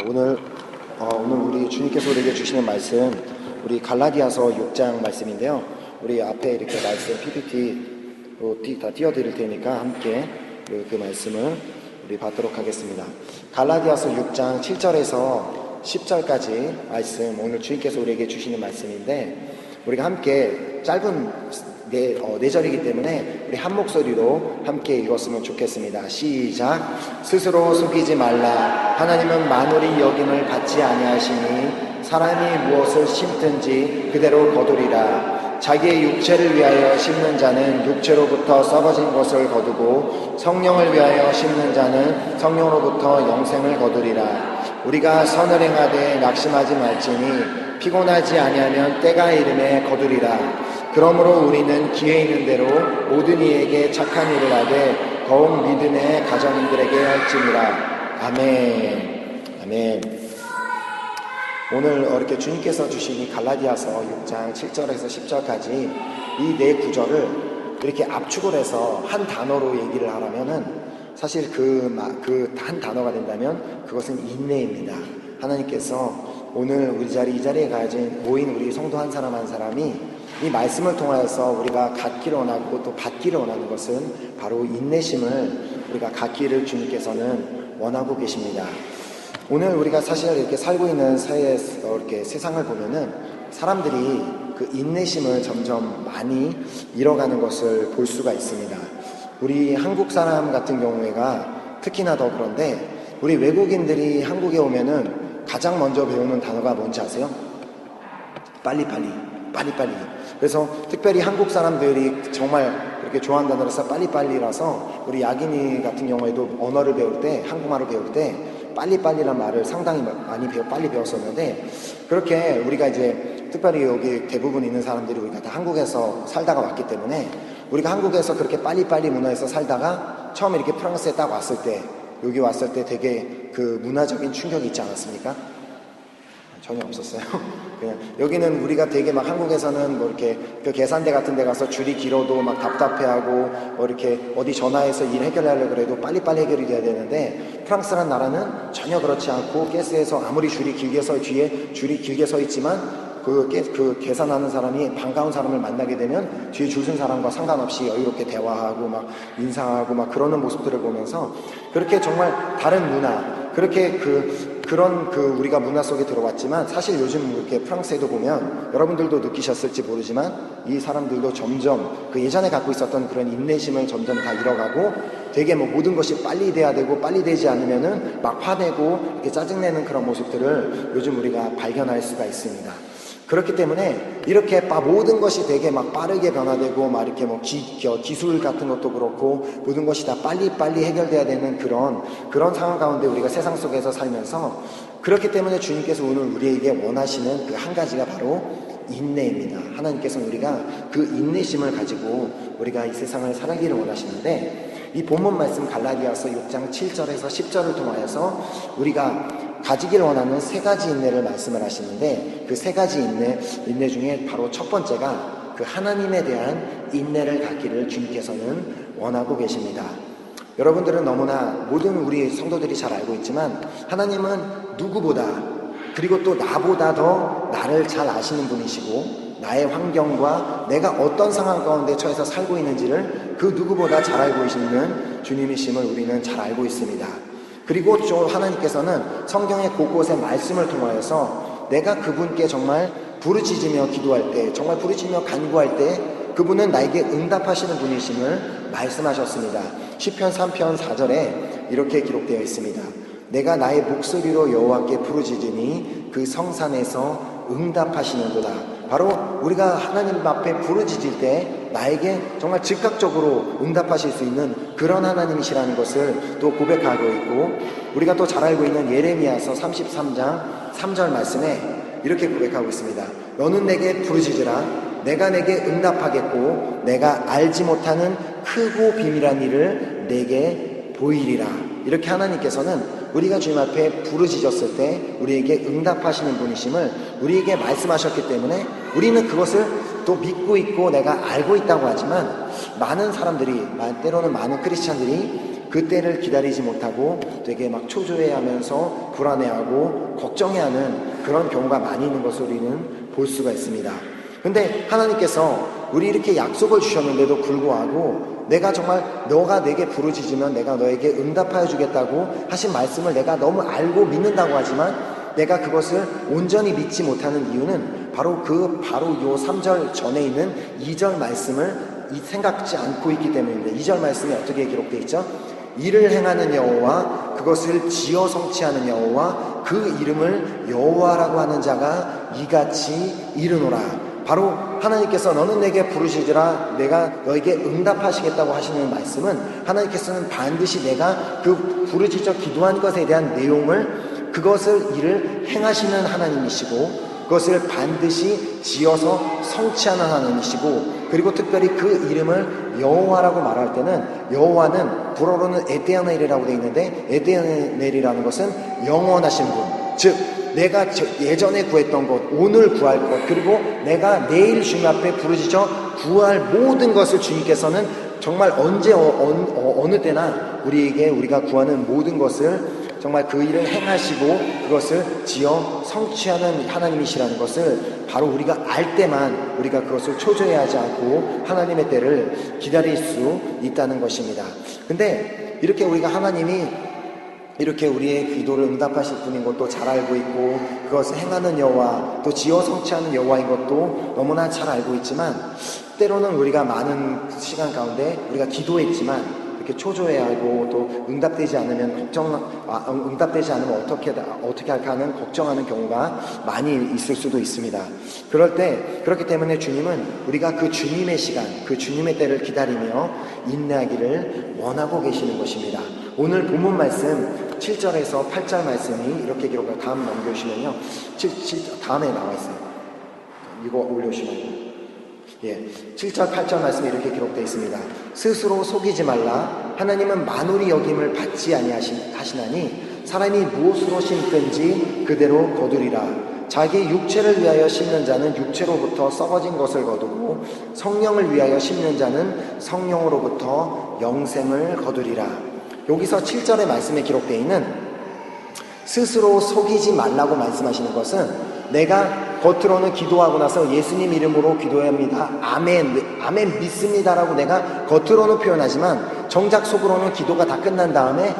오늘 우리 주님께서 우리에게 주시는 말씀, 우리 갈라디아서 6장 말씀인데요. 우리 앞에 이렇게 말씀 PPT로 다 띄워드릴 테니까 함께 그 말씀을 우리 받도록 하겠습니다. 갈라디아서 6장 7절에서 10절까지 말씀, 오늘 주님께서 우리에게 주시는 말씀인데, 우리가 함께 짧은 네 절이기 때문에 우리 한 목소리로 함께 읽었으면 좋겠습니다. 시작. 스스로 속이지 말라. 하나님은 만물이 여김을 받지 아니하시니 사람이 무엇을 심든지 그대로 거두리라. 자기의 육체를 위하여 심는 자는 육체로부터 썩어진 것을 거두고 성령을 위하여 심는 자는 성령으로부터 영생을 거두리라. 우리가 선을 행하되 낙심하지 말지니 피곤하지 아니하면 때가 이름에 거두리라. 그러므로 우리는 기회 있는 대로 모든 이에게 착한 일을 하되 더욱 믿음의 가정들에게 할지니라. 아멘. 아멘. 오늘 이렇게 주님께서 주신 이 갈라디아서 6장 7절에서 10절까지 이 네 구절을 이렇게 압축을 해서 한 단어로 얘기를 하라면은 사실 그 한 단어가 된다면 그것은 인내입니다. 하나님께서 오늘 우리 이 자리에 모인 우리 성도 한 사람 한 사람이 이 말씀을 통하여서 우리가 갖기를 원하고 또 받기를 원하는 것은 바로 인내심을 우리가 갖기를 주님께서는 원하고 계십니다. 오늘 우리가 사실 이렇게 살고 있는 사회에서 이렇게 세상을 보면은 사람들이 그 인내심을 점점 많이 잃어가는 것을 볼 수가 있습니다. 우리 한국 사람 같은 경우에가 특히나 더 그런데, 우리 외국인들이 한국에 오면은 가장 먼저 배우는 단어가 뭔지 아세요? 빨리빨리. 그래서 특별히 한국 사람들이 정말 그렇게 좋아하는 단어라서 빨리빨리라서 우리 야긴이 같은 경우에도 언어를 배울 때, 한국말을 배울 때 빨리빨리란 말을 상당히 많이 빨리 배웠었는데, 그렇게 우리가 이제 특별히 여기 대부분 있는 사람들이 우리가 다 한국에서 살다가 왔기 때문에 우리가 한국에서 그렇게 빨리빨리 문화에서 살다가 처음에 이렇게 프랑스에 딱 왔을 때, 여기 왔을 때 되게 그 문화적인 충격이 있지 않았습니까? 전혀 없었어요. 그냥 여기는 우리가 되게 막 한국에서는 뭐 이렇게 그 계산대 같은 데 가서 줄이 길어도 막 답답해하고 뭐 이렇게 어디 전화해서 일 해결하려고 그래도 빨리빨리 해결이 돼야 되는데, 프랑스라는 나라는 전혀 그렇지 않고 가스에서 아무리 뒤에 줄이 길게 서 있지만 그 계산하는 사람이 반가운 사람을 만나게 되면 뒤에 줄 쓴 사람과 상관없이 여유롭게 대화하고 막 인사하고 막 그러는 모습들을 보면서, 그렇게 정말 다른 문화, 그렇게 그런 우리가 문화 속에 들어왔지만, 사실 요즘 이렇게 프랑스에도 보면 여러분들도 느끼셨을지 모르지만 이 사람들도 점점 그 예전에 갖고 있었던 그런 인내심을 점점 다 잃어가고, 되게 뭐 모든 것이 빨리 돼야 되고 빨리 되지 않으면은 막 화내고 이렇게 짜증내는 그런 모습들을 요즘 우리가 발견할 수가 있습니다. 그렇기 때문에 이렇게 모든 것이 되게 막 빠르게 변화되고 막 이렇게 뭐 기술 같은 것도 그렇고 모든 것이 다 빨리빨리 해결돼야 되는 그런 상황 가운데 우리가 세상 속에서 살면서, 그렇기 때문에 주님께서 오늘 우리에게 원하시는 그 한 가지가 바로 인내입니다. 하나님께서는 우리가 그 인내심을 가지고 우리가 이 세상을 살기를 원하시는데, 이 본문 말씀 갈라디아서 6장 7절에서 10절을 통하여서 우리가 가지길 원하는 세 가지 인내를 말씀을 하시는데, 그 세 가지 인내 중에 바로 첫 번째가 그 하나님에 대한 인내를 갖기를 주님께서는 원하고 계십니다. 여러분들은 너무나 모든 우리 성도들이 잘 알고 있지만, 하나님은 누구보다, 그리고 또 나보다 더 나를 잘 아시는 분이시고, 나의 환경과 내가 어떤 상황 가운데 처해서 살고 있는지를 그 누구보다 잘 알고 계시는 주님이심을 우리는 잘 알고 있습니다. 그리고 또 하나님께서는 성경의 곳곳의 말씀을 통하여서 내가 그분께 정말 부르짖으며 기도할 때, 정말 부르짖으며 간구할 때 그분은 나에게 응답하시는 분이심을 말씀하셨습니다. 시편 3편 4절에 이렇게 기록되어 있습니다. 내가 나의 목소리로 여호와께 부르짖으니 그 성산에서 응답하시는도다. 바로 우리가 하나님 앞에 부르짖을 때 나에게 정말 즉각적으로 응답하실 수 있는 그런 하나님이시라는 것을 또 고백하고 있고, 우리가 또 잘 알고 있는 예레미야서 33장 3절 말씀에 이렇게 고백하고 있습니다. 너는 내게 부르짖으라. 내가 내게 응답하겠고 내가 알지 못하는 크고 비밀한 일을 내게 보이리라. 이렇게 하나님께서는 우리가 주님 앞에 부르짖었을 때 우리에게 응답하시는 분이심을 우리에게 말씀하셨기 때문에, 우리는 그것을 또 믿고 있고 내가 알고 있다고 하지만, 많은 사람들이, 때로는 많은 크리스찬들이 그 때를 기다리지 못하고 되게 막 초조해하면서 불안해하고 걱정해하는 그런 경우가 많이 있는 것을 우리는 볼 수가 있습니다. 근데 하나님께서 우리 이렇게 약속을 주셨는데도 불구하고 내가 정말 너가 내게 부르짖으면 내가 너에게 응답하여 주겠다고 하신 말씀을 내가 너무 알고 믿는다고 하지만 내가 그것을 온전히 믿지 못하는 이유는 바로 요 3절 전에 있는 2절 말씀을 생각지 않고 있기 때문입니다. 2절 말씀이 어떻게 기록되어 있죠? 이를 행하는 여호와 그것을 지어 성취하는 여호와 그 이름을 여호와라고 하는 자가 이같이 이르노라. 바로 하나님께서 너는 내게 부르시리라 내가 너에게 응답하시겠다고 하시는 말씀은 하나님께서는 반드시 내가 그 부르짖어 기도한 것에 대한 내용을 그것을 일을 행하시는 하나님이시고 그것을 반드시 지어서 성취하는 하나님이시고 그리고 특별히 그 이름을 여호와라고 말할 때는 여호와는 불어로는 에테르넬이라고 되어 있는데 에테르넬이라는 것은 영원하신 분, 즉 내가 예전에 구했던 것, 오늘 구할 것, 그리고 내가 내일 주님 앞에 부르짖어 구할 모든 것을 주님께서는 정말 언제 어느 때나 우리가 구하는 모든 것을 정말 그 일을 행하시고 그것을 지어 성취하는 하나님이시라는 것을 바로 우리가 알 때만 우리가 그것을 초조해하지 않고 하나님의 때를 기다릴 수 있다는 것입니다. 근데 이렇게 우리가 하나님이 이렇게 우리의 기도를 응답하실 분인 것도 잘 알고 있고 그것을 행하는 여호와 또 지어 성취하는 여호와인 것도 너무나 잘 알고 있지만 때로는 우리가 많은 시간 가운데 우리가 기도했지만 이렇게 초조해하고 또 응답되지 않으면 응답되지 않으면 어떻게 할까 하는 걱정하는 경우가 많이 있을 수도 있습니다. 그렇기 때문에 주님은 우리가 그 주님의 시간, 그 주님의 때를 기다리며 인내하기를 원하고 계시는 것입니다. 오늘 본문 말씀 7절에서 8절 말씀이 이렇게 기록해요. 다음 넘겨주시면요. 다음에 나와 있어요. 이거 올려주시면요. 7절 8절 말씀이 이렇게 기록되어 있습니다. 스스로 속이지 말라. 하나님은 만울이 여김을 받지 아니하시나니 사람이 무엇으로 심든지 그대로 거두리라. 자기 육체를 위하여 심는 자는 육체로부터 썩어진 것을 거두고 성령을 위하여 심는 자는 성령으로부터 영생을 거두리라. 여기서 7절의 말씀에 기록되어 있는 스스로 속이지 말라고 말씀하시는 것은 내가 겉으로는 기도하고 나서 예수님 이름으로 기도합니다. 아멘 믿습니다라고 내가 겉으로는 표현하지만 정작 속으로는 기도가 다 끝난 다음에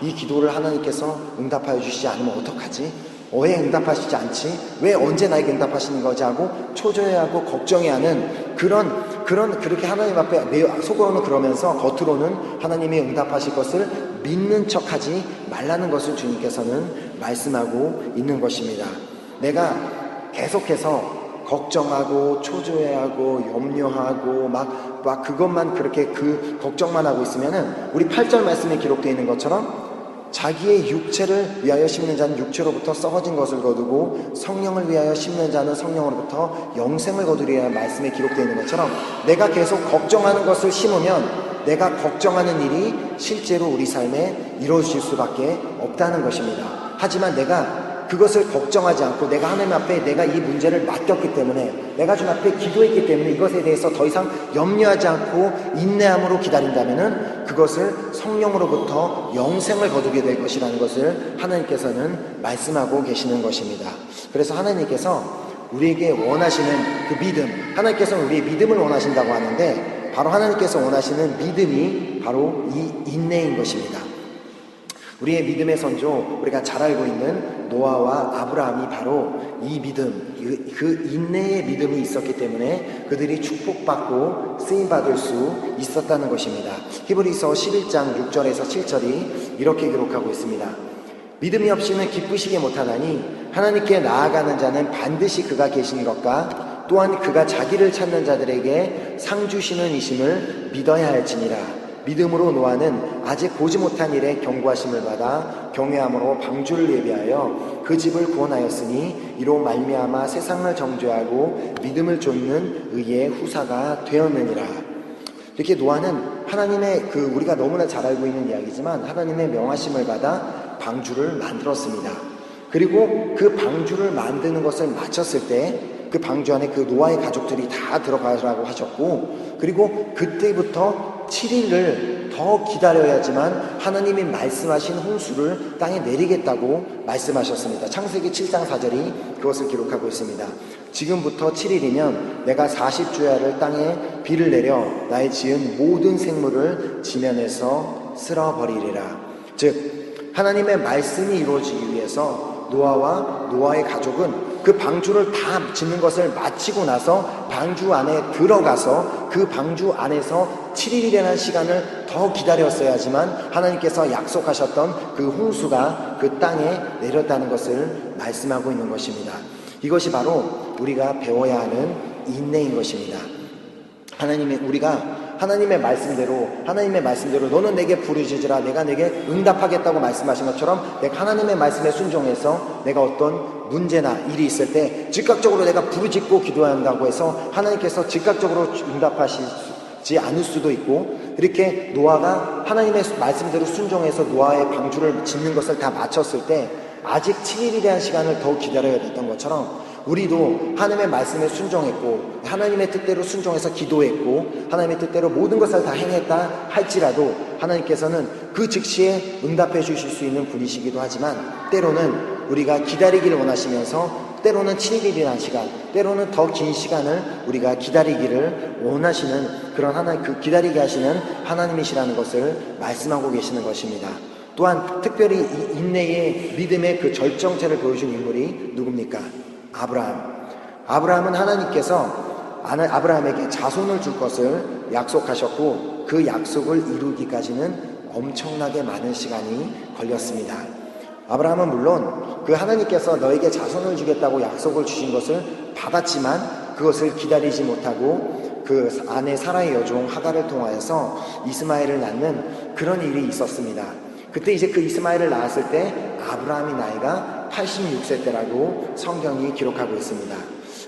이 기도를 하나님께서 응답하여 주시지 않으면 어떡하지? 왜 응답하시지 않지? 왜 언제 나에게 응답하시는 거지? 하고 초조해하고 걱정해하는 그렇게 하나님 앞에 속으로는 그러면서 겉으로는 하나님이 응답하실 것을 믿는 척하지 말라는 것을 주님께서는 말씀하고 있는 것입니다. 내가 계속해서 걱정하고 초조해하고 염려하고 막 그것만 그렇게 그 걱정만 하고 있으면은 우리 8절 말씀에 기록되어 있는 것처럼 자기의 육체를 위하여 심는 자는 육체로부터 썩어진 것을 거두고 성령을 위하여 심는 자는 성령으로부터 영생을 거두리라는 말씀에 기록되어 있는 것처럼 내가 계속 걱정하는 것을 심으면 내가 걱정하는 일이 실제로 우리 삶에 이루어질 수밖에 없다는 것입니다. 하지만 내가 그것을 걱정하지 않고 내가 하나님 앞에 내가 이 문제를 맡겼기 때문에 내가 주님 앞에 기도했기 때문에 이것에 대해서 더 이상 염려하지 않고 인내함으로 기다린다면은 그것을 성령으로부터 영생을 거두게 될 것이라는 것을 하나님께서는 말씀하고 계시는 것입니다. 그래서 하나님께서 우리에게 원하시는 그 믿음, 하나님께서는 우리의 믿음을 원하신다고 하는데 바로 하나님께서 원하시는 믿음이 바로 이 인내인 것입니다. 우리의 믿음의 선조, 우리가 잘 알고 있는 노아와 아브라함이 바로 이 믿음, 그 인내의 믿음이 있었기 때문에 그들이 축복받고 쓰임받을 수 있었다는 것입니다. 히브리서 11장 6절에서 7절이 이렇게 기록하고 있습니다. 믿음이 없이는 기쁘시게 못하나니 하나님께 나아가는 자는 반드시 그가 계신 것과 또한 그가 자기를 찾는 자들에게 상 주시는 이심을 믿어야 할지니라. 믿음으로 노아는 아직 보지 못한 일에 경고하심을 받아 경외함으로 방주를 예비하여 그 집을 구원하였으니 이로 말미암아 세상을 정죄하고 믿음을 좇는 의의 후사가 되었느니라. 이렇게 노아는 하나님의 우리가 너무나 잘 알고 있는 이야기지만 하나님의 명하심을 받아 방주를 만들었습니다. 그리고 그 방주를 만드는 것을 마쳤을 때 그 방주 안에 그 노아의 가족들이 다 들어가라고 하셨고 그리고 그때부터 7일을 더 기다려야지만 하나님이 말씀하신 홍수를 땅에 내리겠다고 말씀하셨습니다. 창세기 7장 4절이 그것을 기록하고 있습니다. 지금부터 7일이면 내가 40주야를 땅에 비를 내려 나의 지은 모든 생물을 지면에서 쓸어버리리라. 즉 하나님의 말씀이 이루어지기 위해서 노아와 노아의 가족은 그 방주를 다 짓는 것을 마치고 나서 방주 안에 들어가서 그 방주 안에서 7일이라는 시간을 더 기다렸어야지만 하나님께서 약속하셨던 그 홍수가 그 땅에 내렸다는 것을 말씀하고 있는 것입니다. 이것이 바로 우리가 배워야 하는 인내인 것입니다. 우리가 하나님의 말씀대로 너는 내게 부르짖으라 내가 내게 응답하겠다고 말씀하신 것처럼 내가 하나님의 말씀에 순종해서 내가 어떤 문제나 일이 있을 때 즉각적으로 내가 부르짖고 기도해야 한다고 해서 하나님께서 즉각적으로 응답하시지 않을 수도 있고, 이렇게 노아가 하나님의 말씀대로 순종해서 노아의 방주를 짓는 것을 다 마쳤을 때 아직 7일에 대한 시간을 더 기다려야 됐던 것처럼 우리도 하나님의 말씀에 순종했고 하나님의 뜻대로 순종해서 기도했고 하나님의 뜻대로 모든 것을 다 행했다 할지라도 하나님께서는 그 즉시에 응답해 주실 수 있는 분이시기도 하지만 때로는 우리가 기다리기를 원하시면서 때로는 7일이라는 시간, 때로는 더 긴 시간을 우리가 기다리기를 원하시는 그런 그 기다리게 하시는 하나님이시라는 것을 말씀하고 계시는 것입니다. 또한 특별히 이 인내의 믿음의 그 절정체를 보여준 인물이 누굽니까? 아브라함은 하나님께서 아브라함에게 자손을 줄 것을 약속하셨고 그 약속을 이루기까지는 엄청나게 많은 시간이 걸렸습니다. 아브라함은 물론 그 하나님께서 너에게 자손을 주겠다고 약속을 주신 것을 받았지만 그것을 기다리지 못하고 그 아내 사라의 여종 하갈을 통하여서 이스마엘을 낳는 그런 일이 있었습니다. 그때 이제 그 이스마엘을 낳았을 때 아브라함이 나이가 86세 때라고 성경이 기록하고 있습니다.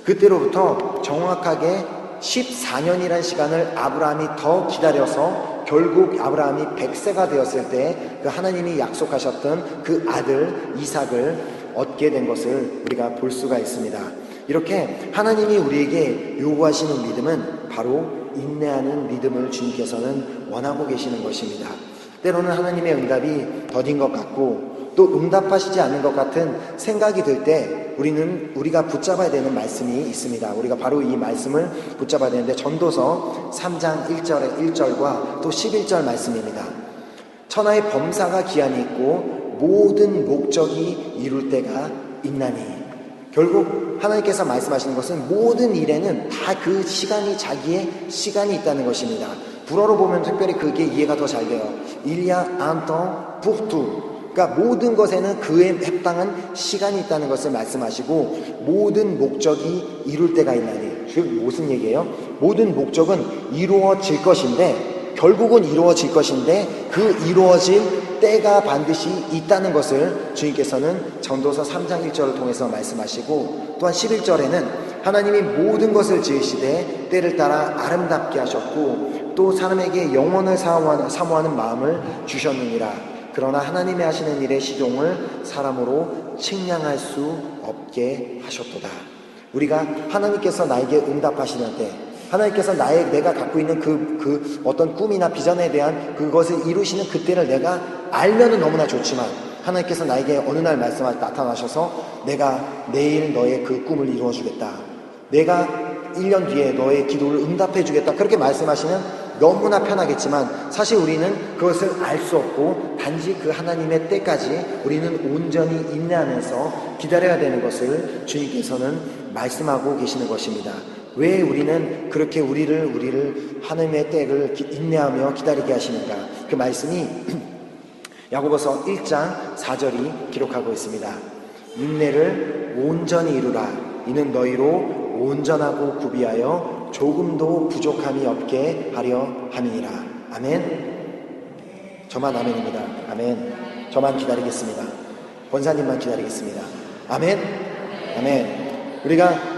그때로부터 정확하게 14년이라는 시간을 아브라함이 더 기다려서 결국 아브라함이 100세가 되었을 때 그 하나님이 약속하셨던 그 아들 이삭을 얻게 된 것을 우리가 볼 수가 있습니다. 이렇게 하나님이 우리에게 요구하시는 믿음은 바로 인내하는 믿음을 주님께서는 원하고 계시는 것입니다. 때로는 하나님의 응답이 더딘 것 같고 또 응답하시지 않는 것 같은 생각이 들 때 우리가 붙잡아야 되는 말씀이 있습니다. 우리가 바로 이 말씀을 붙잡아야 되는데 전도서 3장 1절과 또 11절 말씀입니다. 천하의 범사가 기한이 있고 모든 목적이 이룰 때가 있나니. 결국 하나님께서 말씀하시는 것은 모든 일에는 다 그 시간이 자기의 시간이 있다는 것입니다. 불어로 보면 특별히 그게 이해가 더 잘 돼요. Il y a un temps pour tout. 그러니까 모든 것에는 그에 합당한 시간이 있다는 것을 말씀하시고 모든 목적이 이룰 때가 있나니. 즉 무슨 얘기예요? 모든 목적은 이루어질 것인데 결국은 이루어질 것인데 그 이루어질 때가 반드시 있다는 것을 주님께서는 전도서 3장 1절을 통해서 말씀하시고 또한 11절에는 하나님이 모든 것을 지으시되 때를 따라 아름답게 하셨고 또 사람에게 영원을 사모하는 마음을 주셨느니라. 그러나 하나님이 하시는 일의 시종을 사람으로 측량할 수 없게 하셨도다. 우리가 하나님께서 나에게 응답하시는 때 하나님께서 내가 갖고 있는 그 어떤 꿈이나 비전에 대한 그것을 이루시는 그때를 내가 알면은 너무나 좋지만 하나님께서 나에게 어느 날 나타나셔서 내가 내일 너의 그 꿈을 이루어주겠다. 내가 1년 뒤에 너의 기도를 응답해주겠다. 그렇게 말씀하시면 너무나 편하겠지만 사실 우리는 그것을 알 수 없고 단지 그 하나님의 때까지 우리는 온전히 인내하면서 기다려야 되는 것을 주님께서는 말씀하고 계시는 것입니다. 왜 우리는 그렇게 우리를 하나님의 때를 인내하며 기다리게 하시는가? 그 말씀이 야고보서 1장 4절이 기록하고 있습니다. 인내를 온전히 이루라. 이는 너희로 온전하고 구비하여 조금도 부족함이 없게 하려 함이니라. 아멘. 저만 아멘입니다. 아멘. 저만 기다리겠습니다. 권사님만 기다리겠습니다. 아멘. 아멘.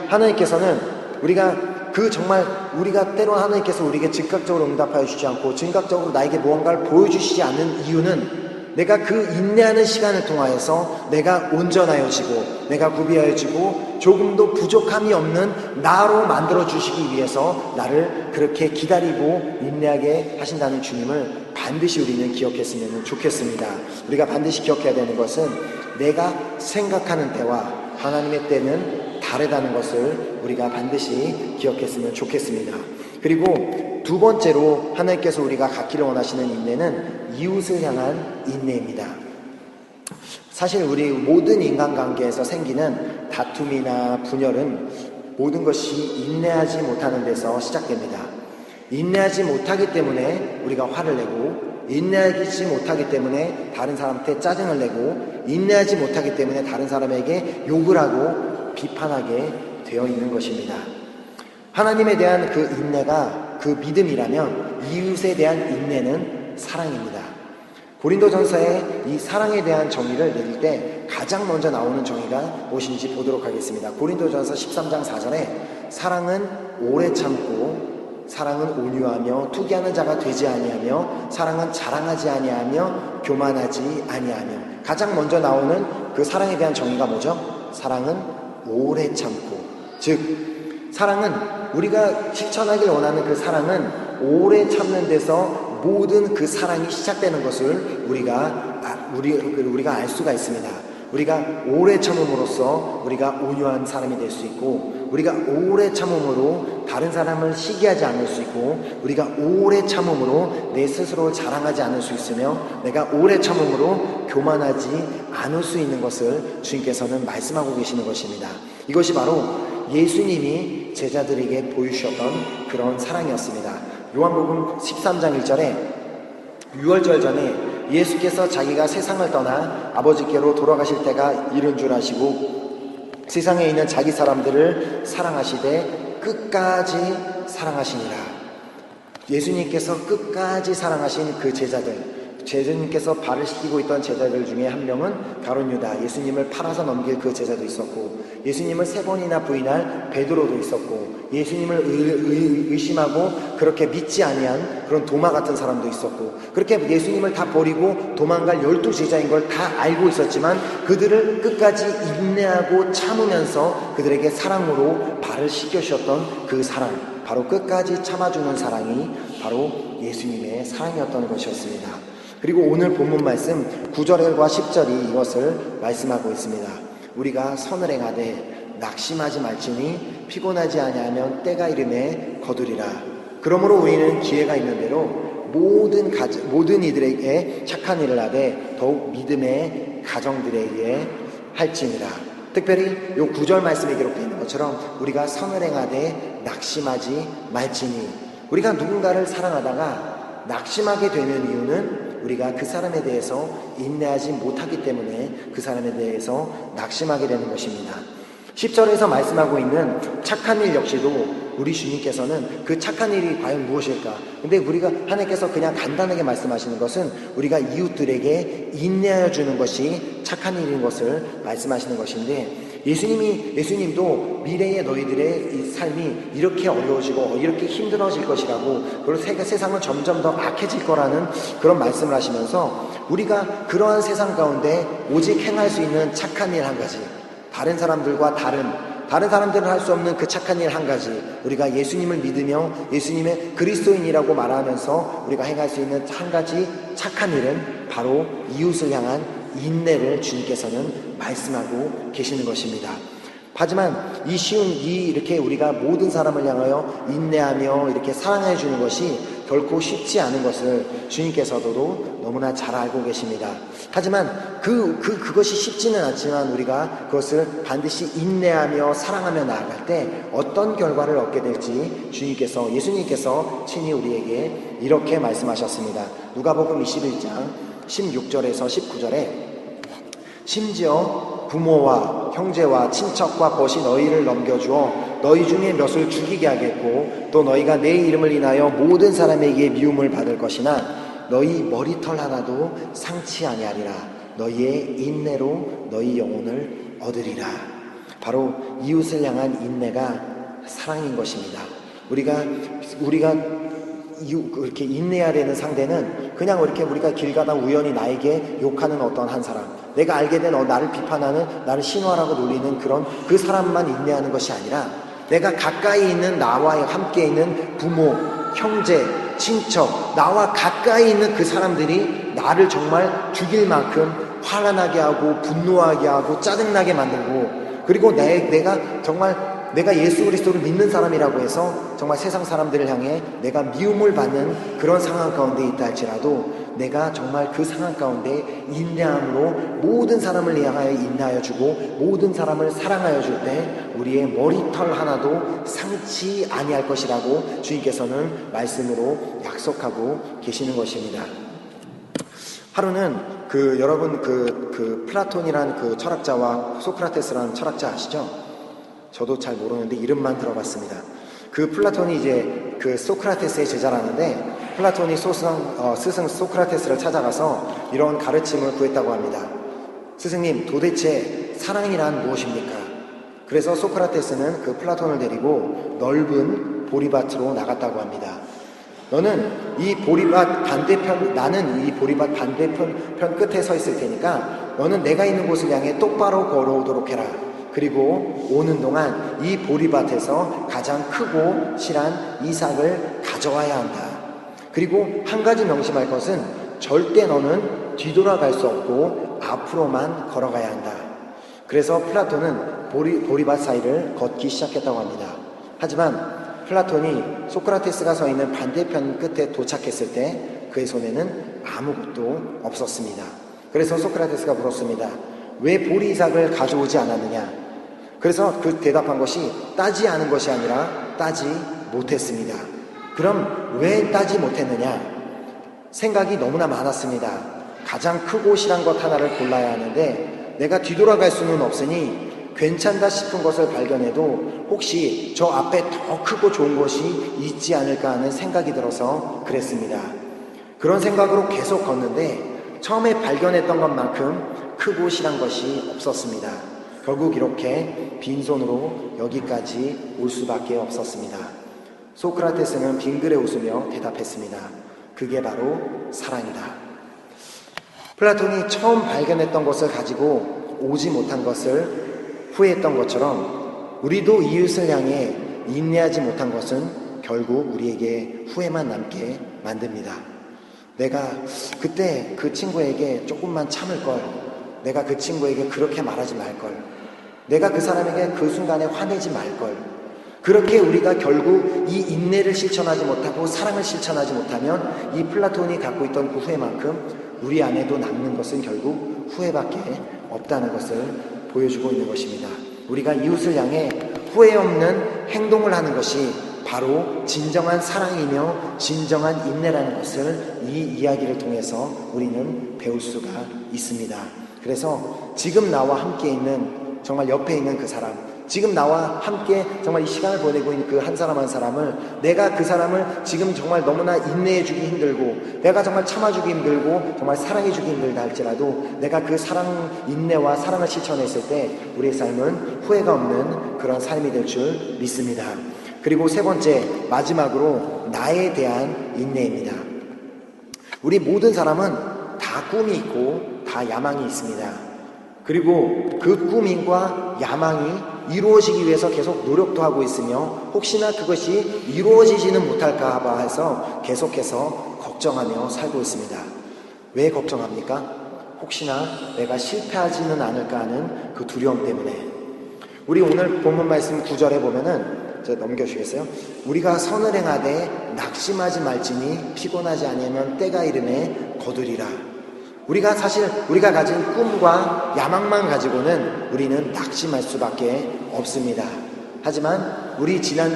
하나님께서는 우리가 때로는 하나님께서 우리에게 즉각적으로 응답하여 주지 않고 즉각적으로 나에게 무언가를 보여주시지 않는 이유는 내가 그 인내하는 시간을 통하여서 내가 온전하여지고 내가 구비하여지고 조금도 부족함이 없는 나로 만들어 주시기 위해서 나를 그렇게 기다리고 인내하게 하신다는 주님을 반드시 우리는 기억했으면 좋겠습니다. 우리가 반드시 기억해야 되는 것은 내가 생각하는 때와 하나님의 때는 다르다는 것을 우리가 반드시 기억했으면 좋겠습니다. 그리고 두 번째로 하나님께서 우리가 갖기를 원하시는 인내는 이웃을 향한 인내입니다. 사실 우리 모든 인간관계에서 생기는 다툼이나 분열은 모든 것이 인내하지 못하는 데서 시작됩니다. 인내하지 못하기 때문에 우리가 화를 내고, 인내하지 못하기 때문에 다른 사람한테 짜증을 내고, 인내하지 못하기 때문에 다른 사람에게 욕을 하고 비판하게 되어 있는 것입니다. 하나님에 대한 그 인내가 그 믿음이라면 이웃에 대한 인내는 사랑입니다. 고린도전서에 이 사랑에 대한 정의를 내릴 때 가장 먼저 나오는 정의가 무엇인지 보도록 하겠습니다. 고린도전서 13장 4절에 사랑은 오래 참고, 사랑은 온유하며 투기하는 자가 되지 아니하며, 사랑은 자랑하지 아니하며 교만하지 아니하며. 가장 먼저 나오는 그 사랑에 대한 정의가 뭐죠? 사랑은 오래 참고, 즉 사랑은 우리가 실천하길 원하는 그 사랑은 오래 참는 데서 모든 그 사랑이 시작되는 것을 우리가 알 수가 있습니다. 우리가 오래 참음으로써 우리가 온유한 사람이 될 수 있고, 우리가 오래 참음으로 다른 사람을 시기하지 않을 수 있고, 우리가 오래 참음으로 내 스스로 자랑하지 않을 수 있으며, 내가 오래 참음으로 교만하지 않을 수 있는 것을 주님께서는 말씀하고 계시는 것입니다. 이것이 바로 예수님이 제자들에게 보여주셨던 그런 사랑이었습니다. 요한복음 13장 1절에 유월절 전에 예수께서 자기가 세상을 떠나 아버지께로 돌아가실 때가 이른 줄 아시고 세상에 있는 자기 사람들을 사랑하시되 끝까지 사랑하시니라. 예수님께서 끝까지 사랑하신 그 제자들, 예수님께서 발을 씻기고 있던 제자들 중에 한 명은 가룟 유다, 예수님을 팔아서 넘길 그 제자도 있었고, 예수님을 3번이나 부인할 베드로도 있었고, 예수님을 의심하고 그렇게 믿지 아니한 그런 도마 같은 사람도 있었고, 그렇게 예수님을 다 버리고 도망갈 12제자인 걸 다 알고 있었지만 그들을 끝까지 인내하고 참으면서 그들에게 사랑으로 발을 씻겨주셨던 그 사랑, 바로 끝까지 참아주는 사랑이 바로 예수님의 사랑이었던 것이었습니다. 그리고 오늘 본문 말씀 9절과 10절이 이것을 말씀하고 있습니다. 우리가 선을 행하되 낙심하지 말지니 피곤하지 아니하면 때가 이름에 거두리라. 그러므로 우리는 기회가 있는 대로 모든 이들에게 착한 일을 하되 더욱 믿음의 가정들에게 할지니라. 특별히 이 9절 말씀에 기록되어 있는 것처럼 우리가 선을 행하되 낙심하지 말지니, 우리가 누군가를 사랑하다가 낙심하게 되는 이유는 우리가 그 사람에 대해서 인내하지 못하기 때문에 그 사람에 대해서 낙심하게 되는 것입니다. 10절에서 말씀하고 있는 착한 일 역시도 우리 주님께서는 그 착한 일이 과연 무엇일까? 근데 우리가 하나님께서 그냥 간단하게 말씀하시는 것은 우리가 이웃들에게 인내하여 주는 것이 착한 일인 것을 말씀하시는 것인데, 예수님도 미래의 너희들의 이 삶이 이렇게 어려워지고 이렇게 힘들어질 것이라고, 그리고 세상은 점점 더 악해질 거라는 그런 말씀을 하시면서 우리가 그러한 세상 가운데 오직 행할 수 있는 착한 일 한 가지, 다른 사람들과 다른 사람들은 할 수 없는 그 착한 일 한 가지, 우리가 예수님을 믿으며 예수님의 그리스도인이라고 말하면서 우리가 행할 수 있는 한 가지 착한 일은 바로 이웃을 향한 인내를 주님께서는 말씀하고 계시는 것입니다. 하지만 이렇게 우리가 모든 사람을 향하여 인내하며 이렇게 사랑해 주는 것이 결코 쉽지 않은 것을 주님께서도 너무나 잘 알고 계십니다. 하지만 그것이 쉽지는 않지만 우리가 그것을 반드시 인내하며 사랑하며 나아갈 때 어떤 결과를 얻게 될지 예수님께서 친히 우리에게 이렇게 말씀하셨습니다. 누가복음 21장 16절에서 19절에 심지어 부모와 형제와 친척과 벗이 너희를 넘겨주어 너희 중에 몇을 죽이게 하겠고, 또 너희가 내 이름을 인하여 모든 사람에게 미움을 받을 것이나 너희 머리털 하나도 상치 아니하리라. 너희의 인내로 너희 영혼을 얻으리라. 바로 이웃을 향한 인내가 사랑인 것입니다. 우리가 그렇게 인내해야 되는 상대는 그냥 이렇게 우리가 길 가다 우연히 나에게 욕하는 어떤 한 사람, 내가 알게 된 나를 비판하는, 나를 신화라고 놀리는 그런 그 사람만 인내하는 것이 아니라 내가 가까이 있는 나와 함께 있는 부모, 형제, 친척, 나와 가까이 있는 그 사람들이 나를 정말 죽일 만큼 화나게 하고 분노하게 하고 짜증나게 만들고, 그리고 내가 예수 그리스도를 믿는 사람이라고 해서 정말 세상 사람들을 향해 내가 미움을 받는 그런 상황 가운데 있다 할지라도 내가 정말 그 상황 가운데 인내함으로 모든 사람을 향하여 인내하여 주고 모든 사람을 사랑하여 줄 때 우리의 머리털 하나도 상치 아니할 것이라고 주님께서는 말씀으로 약속하고 계시는 것입니다. 하루는 여러분 플라톤이란 그 철학자와 소크라테스라는 철학자 아시죠? 저도 잘 모르는데 이름만 들어봤습니다. 그 플라톤이 이제 그 소크라테스의 제자라는데 플라톤이 스승 소크라테스를 찾아가서 이런 가르침을 구했다고 합니다. 스승님, 도대체 사랑이란 무엇입니까? 그래서 소크라테스는 그 플라톤을 데리고 넓은 보리밭으로 나갔다고 합니다. 나는 이 보리밭 반대편 끝에 서 있을 테니까 너는 내가 있는 곳을 향해 똑바로 걸어오도록 해라. 그리고 오는 동안 이 보리밭에서 가장 크고 실한 이삭을 가져와야 한다. 그리고 한 가지 명심할 것은 절대 너는 뒤돌아갈 수 없고 앞으로만 걸어가야 한다. 그래서 플라톤은 보리밭 사이를 걷기 시작했다고 합니다. 하지만 플라톤이 소크라테스가 서 있는 반대편 끝에 도착했을 때 그의 손에는 아무것도 없었습니다. 그래서 소크라테스가 물었습니다. 왜 보리 이삭을 가져오지 않았느냐? 그래서 그 대답한 것이 따지 않은 것이 아니라 따지 못했습니다. 그럼 왜 따지 못했느냐? 생각이 너무나 많았습니다. 가장 크고 실한 것 하나를 골라야 하는데 내가 뒤돌아갈 수는 없으니 괜찮다 싶은 것을 발견해도 혹시 저 앞에 더 크고 좋은 것이 있지 않을까 하는 생각이 들어서 그랬습니다. 그런 생각으로 계속 걷는데 처음에 발견했던 것만큼 크고 실한 것이 없었습니다. 결국 이렇게 빈손으로 여기까지 올 수밖에 없었습니다. 소크라테스는 빙그레 웃으며 대답했습니다. 그게 바로 사랑이다. 플라톤이 처음 발견했던 것을 가지고 오지 못한 것을 후회했던 것처럼 우리도 이웃을 향해 인내하지 못한 것은 결국 우리에게 후회만 남게 만듭니다. 내가 그때 그 친구에게 조금만 참을 걸, 내가 그 친구에게 그렇게 말하지 말 걸, 내가 그 사람에게 그 순간에 화내지 말 걸. 그렇게 우리가 결국 이 인내를 실천하지 못하고 사랑을 실천하지 못하면 이 플라톤이 갖고 있던 그 후회만큼 우리 안에도 남는 것은 결국 후회밖에 없다는 것을 보여주고 있는 것입니다. 우리가 이웃을 향해 후회 없는 행동을 하는 것이 바로 진정한 사랑이며 진정한 인내라는 것을 이 이야기를 통해서 우리는 배울 수가 있습니다. 그래서 지금 나와 함께 있는 정말 옆에 있는 그 사람, 지금 나와 함께 정말 이 시간을 보내고 있는 그 한 사람 한 사람을 내가 그 사람을 지금 정말 너무나 인내해주기 힘들고 내가 정말 참아주기 힘들고 정말 사랑해주기 힘들다 할지라도 내가 그 사랑, 인내와 사랑을 실천했을 때 우리의 삶은 후회가 없는 그런 삶이 될 줄 믿습니다. 그리고 세 번째, 마지막으로 나에 대한 인내입니다. 우리 모든 사람은 다 꿈이 있고 다 야망이 있습니다. 그리고 그 꿈과 야망이 이루어지기 위해서 계속 노력도 하고 있으며 혹시나 그것이 이루어지지는 못할까 봐 해서 계속해서 걱정하며 살고 있습니다. 왜 걱정합니까? 혹시나 내가 실패하지는 않을까 하는 그 두려움 때문에. 우리 오늘 본문 말씀 9절에 보면은 넘겨주시겠어요? 우리가 선을 행하되 낙심하지 말지니 피곤하지 아니하면 때가 이름에 거두리라. 우리가 가진 꿈과 야망만 가지고는 우리는 낙심할 수밖에 없습니다. 하지만 우리 지난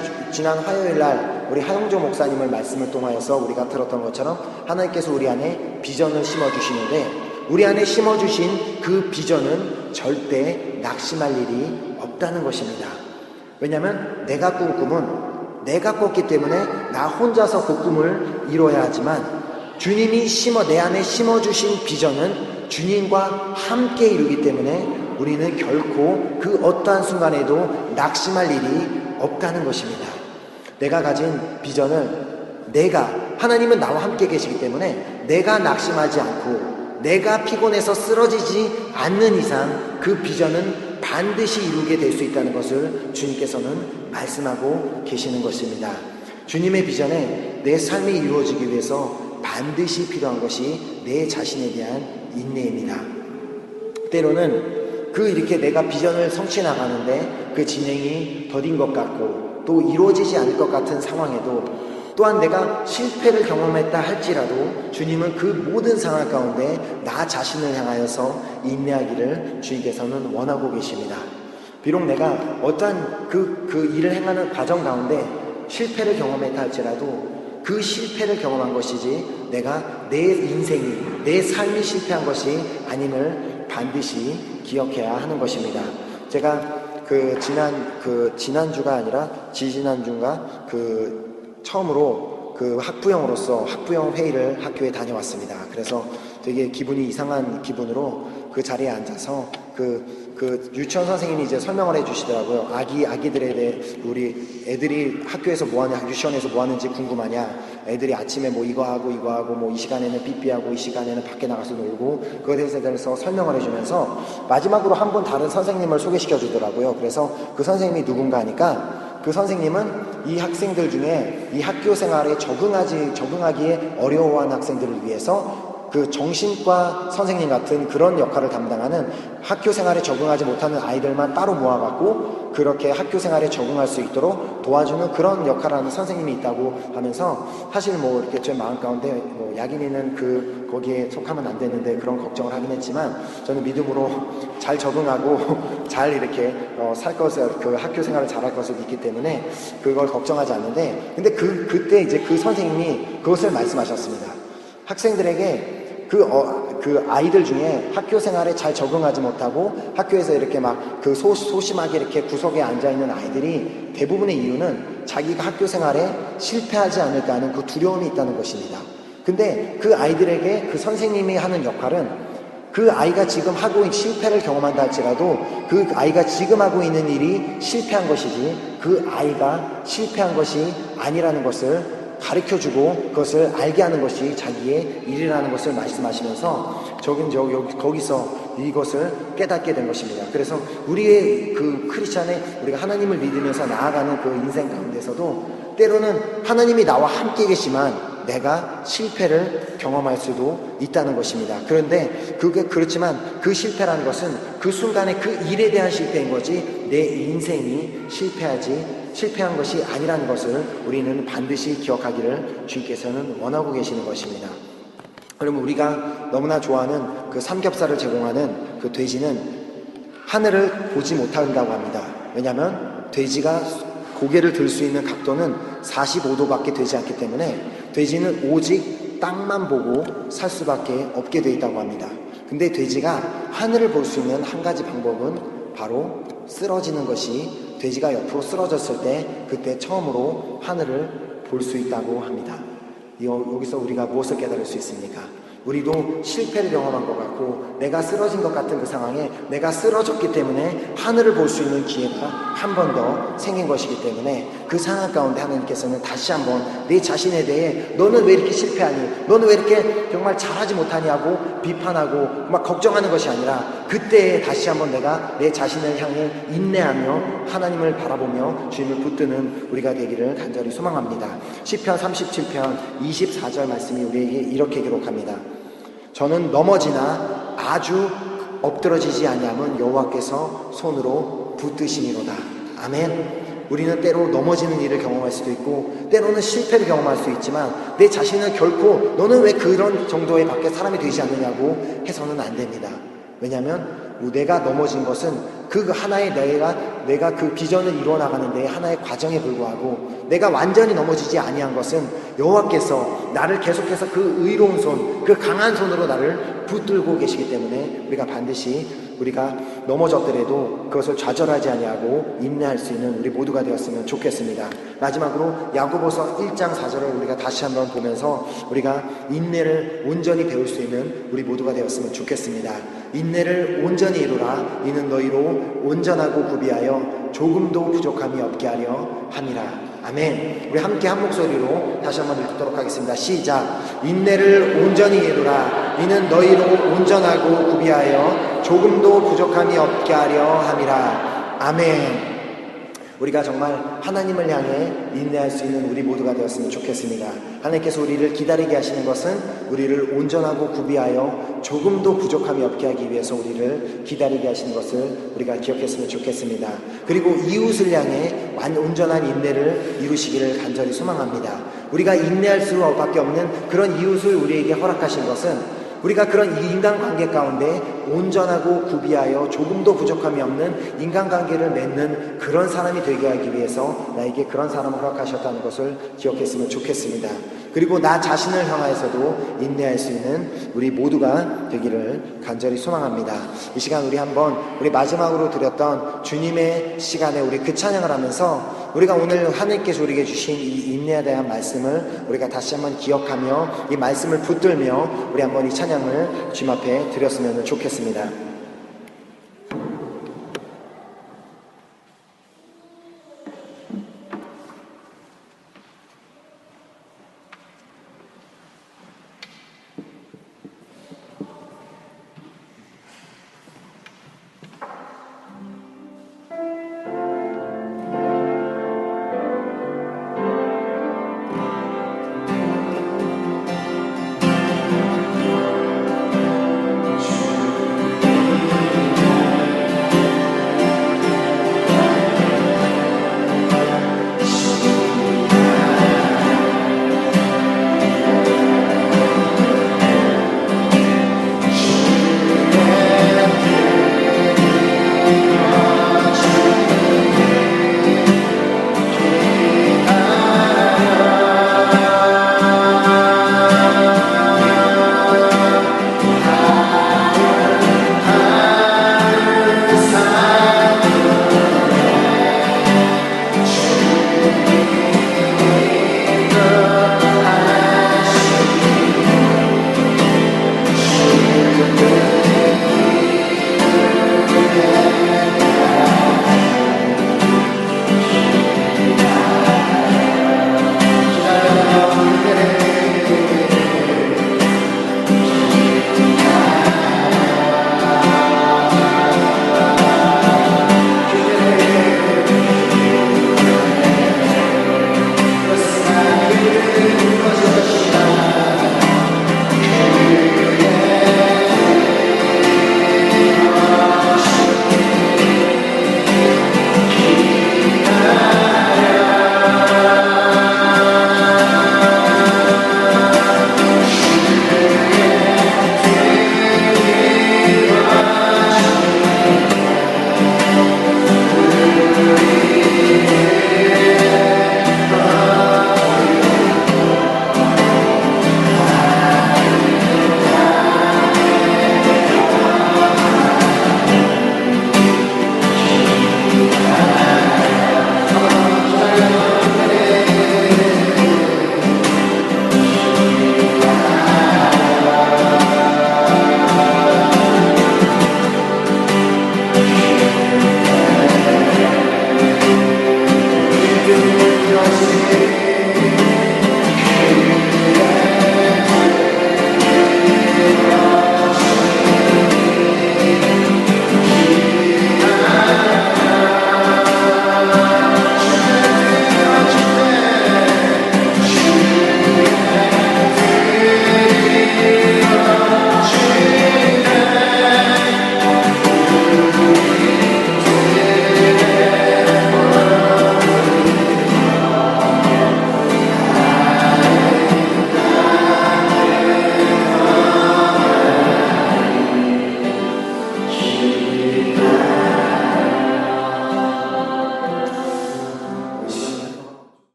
화요일 날 우리 하용조 목사님을 말씀을 통하여서 우리가 들었던 것처럼 하나님께서 우리 안에 비전을 심어주시는데 우리 안에 심어주신 그 비전은 절대 낙심할 일이 없다는 것입니다. 왜냐하면 내가 꾼 꿈은 내가 꿨기 때문에 나 혼자서 그 꿈을 이뤄야 하지만 주님이 내 안에 심어주신 비전은 주님과 함께 이루기 때문에 우리는 결코 그 어떠한 순간에도 낙심할 일이 없다는 것입니다. 내가 가진 비전을 내가 하나님은 나와 함께 계시기 때문에 내가 낙심하지 않고 내가 피곤해서 쓰러지지 않는 이상 그 비전은 반드시 이루게 될 수 있다는 것을 주님께서는 말씀하고 계시는 것입니다. 주님의 비전에 내 삶이 이루어지기 위해서 반드시 필요한 것이 내 자신에 대한 인내입니다. 때로는 이렇게 내가 비전을 성취해 나가는데 그 진행이 더딘 것 같고 또 이루어지지 않을 것 같은 상황에도 또한 내가 실패를 경험했다 할지라도 주님은 그 모든 상황 가운데 나 자신을 향하여서 인내하기를 주님께서는 원하고 계십니다. 비록 내가 어떠한 그 일을 행하는 과정 가운데 실패를 경험했다 할지라도 그 실패를 경험한 것이지 내가 내 인생이 내 삶이 실패한 것이 아님을 반드시 기억해야 하는 것입니다. 제가 지난주가 아니라 지지난주인가 처음으로 학부형으로서 학부형 회의를 학교에 다녀왔습니다. 그래서 되게 기분이 이상한 기분으로 그 자리에 앉아서 유치원 선생님이 이제 설명을 해주시더라고요. 아기들에 대해 우리 애들이 학교에서 뭐하냐, 유치원에서 뭐하는지 궁금하냐, 애들이 아침에 뭐 이거 하고 뭐 이 시간에는 삐삐하고 이 시간에는 밖에 나가서 놀고 그거에 대해서 설명을 해주면서 마지막으로 한 분 다른 선생님을 소개시켜 주더라고요. 그래서 그 선생님이 누군가 하니까 그 선생님은 이 학생들 중에 이 학교 생활에 적응하기에 어려워하는 학생들을 위해서 그 정신과 선생님 같은 그런 역할을 담당하는 학교 생활에 적응하지 못하는 아이들만 따로 모아갖고 그렇게 학교 생활에 적응할 수 있도록 도와주는 그런 역할을 하는 선생님이 있다고 하면서 사실 뭐 이렇게 제 마음 가운데 뭐 야긴이는 거기에 속하면 안 되는데 그런 걱정을 하긴 했지만 저는 믿음으로 잘 적응하고 잘 이렇게 살 것을 그 학교 생활을 잘할 것을 믿기 때문에 그걸 걱정하지 않는데 근데 그때 이제 그 선생님이 그것을 말씀하셨습니다. 학생들에게 그 아이들 중에 학교 생활에 잘 적응하지 못하고 학교에서 이렇게 막 소심하게 이렇게 구석에 앉아있는 아이들이 대부분의 이유는 자기가 학교 생활에 실패하지 않을까 하는 그 두려움이 있다는 것입니다. 근데 그 아이들에게 그 선생님이 하는 역할은 그 아이가 지금 실패를 경험한다 할지라도 그 아이가 지금 하고 있는 일이 실패한 것이지 그 아이가 실패한 것이 아니라는 것을 가르쳐주고 그것을 알게 하는 것이 자기의 일이라는 것을 말씀하시면서 거기서 이것을 깨닫게 된 것입니다. 그래서 우리의 크리스찬의 우리가 하나님을 믿으면서 나아가는 그 인생 가운데서도 때로는 하나님이 나와 함께 계시지만 내가 실패를 경험할 수도 있다는 것입니다. 그런데 그렇지만 그 실패라는 것은 그 순간에 그 일에 대한 실패인 거지 내 인생이 실패한 것이 아니라는 것을 우리는 반드시 기억하기를 주님께서는 원하고 계시는 것입니다. 그러면 우리가 너무나 좋아하는 그 삼겹살을 제공하는 그 돼지는 하늘을 보지 못한다고 합니다. 왜냐하면 돼지가 고개를 들 수 있는 각도는 45도밖에 되지 않기 때문에 돼지는 오직 땅만 보고 살 수밖에 없게 되어 있다고 합니다. 근데 돼지가 하늘을 볼 수 있는 한 가지 방법은 바로 쓰러지는 것이 돼지가 옆으로 쓰러졌을 때 그때 처음으로 하늘을 볼 수 있다고 합니다. 여기서 우리가 무엇을 깨달을 수 있습니까? 우리도 실패를 경험한 것 같고 내가 쓰러진 것 같은 그 상황에 내가 쓰러졌기 때문에 하늘을 볼 수 있는 기회가 한 번 더 생긴 것이기 때문에 그 상황 가운데 하나님께서는 다시 한번 내 자신에 대해 너는 왜 이렇게 실패하니? 너는 왜 이렇게 정말 잘하지 못하냐고 비판하고 막 걱정하는 것이 아니라 그때에 다시 한번 내가 내 자신을 향해 인내하며 하나님을 바라보며 주님을 붙드는 우리가 되기를 간절히 소망합니다. 시편 37편 24절 말씀이 우리에게 이렇게 기록합니다. 저는 넘어지나 아주 엎드러지지 아니함은 여호와께서 손으로 붙드시니로다. 아멘. 우리는 때로 넘어지는 일을 경험할 수도 있고 때로는 실패를 경험할 수 있지만 내 자신은 결코 너는 왜 그런 정도의 밖에 사람이 되지 않느냐고 해서는 안 됩니다. 왜냐하면 내가 넘어진 것은 그 하나의 내가 그 비전을 이루어 나가는 데 하나의 과정에 불과하고 내가 완전히 넘어지지 아니한 것은 여호와께서 나를 계속해서 그 의로운 손, 그 강한 손으로 나를 붙들고 계시기 때문에 우리가 반드시 우리가 넘어졌더라도 그것을 좌절하지 아니하고 인내할 수 있는 우리 모두가 되었으면 좋겠습니다. 마지막으로 야고보서 1장 4절을 우리가 다시 한번 보면서 우리가 인내를 온전히 배울 수 있는 우리 모두가 되었으면 좋겠습니다. 인내를 온전히 이루라. 이는 너희로 온전하고 구비하여 조금도 부족함이 없게 하려 함이라. 아멘. 우리 함께 한 목소리로 다시 한번 읽도록 하겠습니다. 시작. 인내를 온전히 이루라. 이는 너희로 온전하고 구비하여 조금도 부족함이 없게 하려 함이라. 아멘. 우리가 정말 하나님을 향해 인내할 수 있는 우리 모두가 되었으면 좋겠습니다. 하나님께서 우리를 기다리게 하시는 것은 우리를 온전하고 구비하여 조금도 부족함이 없게 하기 위해서 우리를 기다리게 하시는 것을 우리가 기억했으면 좋겠습니다. 그리고 이웃을 향해 온전한 인내를 이루시기를 간절히 소망합니다. 우리가 인내할 수밖에 없는 그런 이웃을 우리에게 허락하신 것은 우리가 그런 인간관계 가운데 온전하고 구비하여 조금도 부족함이 없는 인간관계를 맺는 그런 사람이 되게 하기 위해서 나에게 그런 사람을 허락하셨다는 것을 기억했으면 좋겠습니다. 그리고 나 자신을 향하여서도 인내할 수 있는 우리 모두가 되기를 간절히 소망합니다. 이 시간 우리 한번 우리 마지막으로 드렸던 주님의 시간에 우리 그 찬양을 하면서 우리가 오늘 하나님께서 우리에게 주신 이 인내에 대한 말씀을 우리가 다시 한번 기억하며 이 말씀을 붙들며 우리 한번 이 찬양을 주님 앞에 드렸으면 좋겠습니다.